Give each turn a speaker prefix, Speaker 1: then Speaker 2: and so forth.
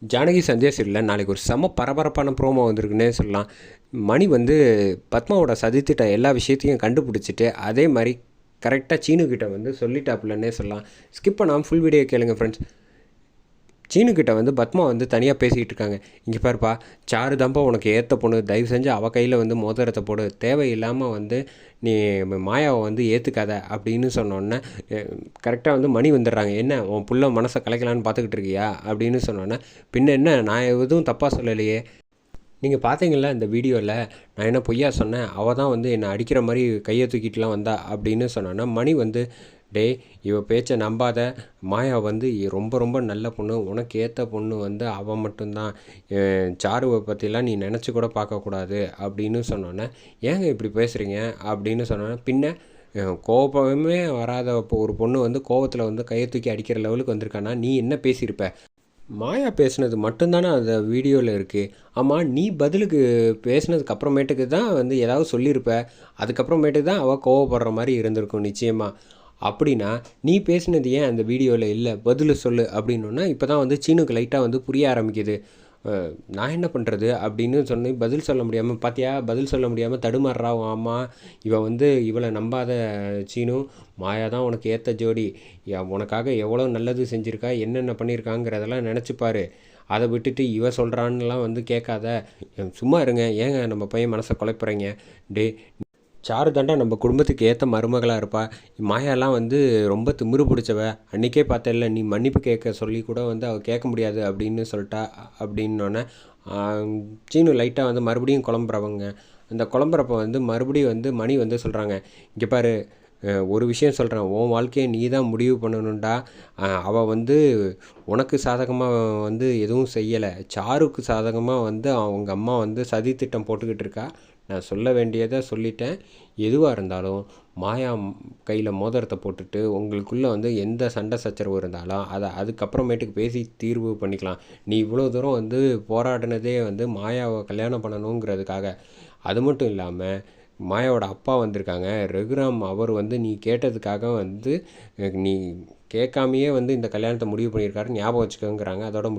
Speaker 1: ஜானகி சந்தியா சீரியலில் நாளைக்கு ஒரு செம பரபரப்பான ப்ரோமோ வந்திருக்குன்னே சொல்லலாம். மணி வந்து பத்மாவோட சதித்திட்ட எல்லா விஷயத்தையும் கண்டுபிடிச்சிட்டு அதே மாதிரி கரெக்டாக சீனுக்கிட்ட வந்து சொல்லிட்டாப்புலன்னே சொல்லலாம். ஸ்கிப் பண்ணாமல் ஃபுல் வீடியோ கேளுங்க ஃப்ரெண்ட்ஸ். சீனுக்கிட்ட வந்து பத்மா வந்து தனியாக பேசிக்கிட்டு இருக்காங்க. இங்கே பாருப்பா, சாரு தான்ப்பா உனக்கு ஏற்ற பொண்ணு, தயவு செஞ்சு அவள் கையில் வந்து மோதிரத்தை போடு, தேவையில்லாமல் வந்து நீ மாயாவை வந்து ஏற்றுக்காத அப்படின்னு சொன்னோன்னே கரெக்டாக வந்து மணி வந்துடுறாங்க. என்ன உன் புள்ள மனசை கலைக்கலான்னு பார்த்துக்கிட்டு இருக்கியா அப்படின்னு சொன்னோன்னே, பின்ன என்ன, நான் எதுவும் தப்பாக சொல்லலையே, நீங்கள் பார்த்தீங்களா இந்த வீடியோவில் நான் என்ன பொய்யா சொன்னேன், அவள் தான் வந்து என்னை அடிக்கிற மாதிரி கையை தூக்கிட்டுலாம் வந்தா அப்படின்னு சொன்னோன்னா, மணி வந்து டே இவ பேச்சை நம்பாத, மாயா வந்து ரொம்ப ரொம்ப நல்ல பொண்ணு, உனக்கு ஏற்ற பொண்ணு வந்து அவள் மட்டும்தான், சாருவை பற்றிலாம் நீ நினச்சி கூட பார்க்கக்கூடாது அப்படின்னு சொன்னோன்னே, ஏங்க இப்படி பேசுகிறீங்க அப்படின்னு சொன்னோன்னே, பின்ன கோபமே வராத ஒரு பொண்ணு வந்து கோவத்தில் வந்து கையை தூக்கி அடிக்கிற லெவலுக்கு வந்திருக்கானா, நீ என்ன பேசியிருப்ப? மாயா பேசுனது மட்டும்தானே அந்த வீடியோவில் இருக்குது. ஆமாம், நீ பதிலுக்கு பேசுனதுக்கு அப்புறமேட்டுக்கு தான் வந்து ஏதாவது சொல்லியிருப்ப. அதுக்கப்புறமேட்டுக்கு தான் அவள் கோவப்படுற மாதிரி இருந்திருக்கும் நிச்சயமாக. அப்படின்னா நீ பேசுனது ஏன் அந்த வீடியோவில் இல்லை, பதில் சொல்லு அப்படின்னோன்னா, இப்போ தான் வந்து சீனுக்கு லைட்டாக வந்து புரிய ஆரம்பிக்குது. நான் என்ன பண்ணுறது அப்படின்னு சொன்னி பதில் சொல்ல முடியாமல், பார்த்தியா பதில் சொல்ல முடியாமல் தடுமாறுறா உன் அம்மா. இவன் வந்து இவளை நம்பாத சீனு, மாயா தான் உனக்கு ஏற்ற ஜோடி, உனக்காக எவ்வளோ நல்லது செஞ்சுருக்கா, என்னென்ன பண்ணியிருக்காங்கிறதெல்லாம் நினச்சிப்பாரு. அதை விட்டுட்டு இவ சொல்கிறான்னுலாம் வந்து கேட்காத, சும்மா இருங்க, ஏங்க நம்ம பையன் மனசை குழப்புறீங்க. டே, சாரு தாண்டா நம்ம குடும்பத்துக்கு ஏற்ற மருமகளாக இருப்பா. மாயாலாம் வந்து ரொம்ப திமிரு பிடிச்சவ, அன்றைக்கே பார்த்தேல்ல, நீ மன்னிப்பு கேட்க சொல்லி கூட வந்து அவள் கேட்க முடியாது அப்படின்னு சொல்லிட்டா அப்படின்னோடனே சீனு லைட்டாக வந்து மறுபடியும் குழம்புறவங்க. அந்த குழம்புறப்ப வந்து மறுபடியும் வந்து மணி வந்து சொல்கிறாங்க, இங்கே பாரு, ஒரு விஷயம் சொல்கிறேன், உன் வாழ்க்கையை நீ தான் முடிவு பண்ணணுண்டா. அவள் வந்து உனக்கு சாதகமாக வந்து எதுவும் செய்யலை, சாருக்கு சாதகமாக வந்து அவங்க அம்மா வந்து சதித்திட்டம் போட்டுக்கிட்டு இருக்கா. நான் சொல்ல வேண்டியதை சொல்லிட்டேன். எதுவாக இருந்தாலும் மாயா கையில் மோதிரத்தை போட்டுட்டு உங்களுக்குள்ளே வந்து எந்த சண்டை சச்சரவு இருந்தாலும் அதை அதுக்கப்புறமேட்டுக்கு பேசி தீர்வு பண்ணிக்கலாம். நீ இவ்வளோ தூரம் வந்து போராடினதே வந்து மாயாவை கல்யாணம் பண்ணணுங்கிறதுக்காக. அது மட்டும் இல்லாமல் மாயாவோட அப்பா வந்திருக்காங்க ரகுராம், அவர் வந்து நீ கேட்டதுக்காக வந்து நீ கேட்காமையே வந்து இந்த கல்யாணத்தை முடிவு பண்ணியிருக்காரு, ஞாபகம் வச்சுக்கோங்கிறாங்க. அதோட